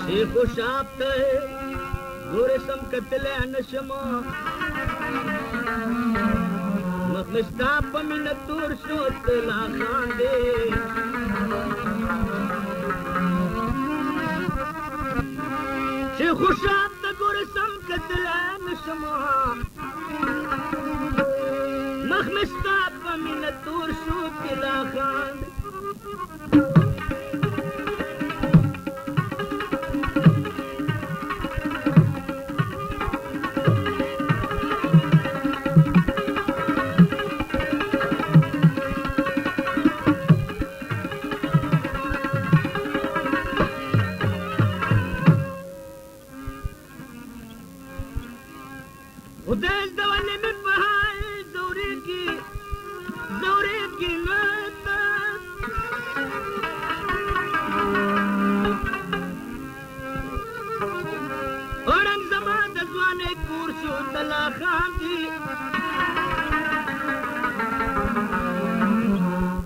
شیخ و شاب ته ګورې سم کتلی نشم مخ مې ستا په مینه تور شو ته لا خاندې شیخ و شاب ته ګورې سم کتلی نشم مخ مې ستا په مینه تور شو ته لا خاندې خدای د ولې مې په حال زورېږي ماته اړنګ زما د ځوانۍ کور شو ته لا خاندي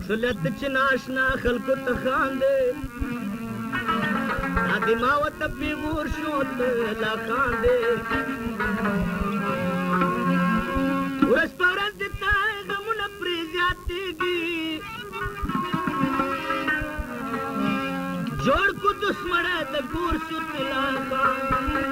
شلت چې ناشنا خلکو ته خاندې دا دماغ ته پیغور شو ته لا خاندې ورځ په ورځ د تا غمونه پرې زیاتېږي جوړ کو دشمنه د ګور شو ته لا خاندې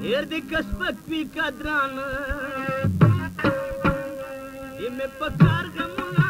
هېر دې که سپک وي قدرانه دې مې په کار غمونه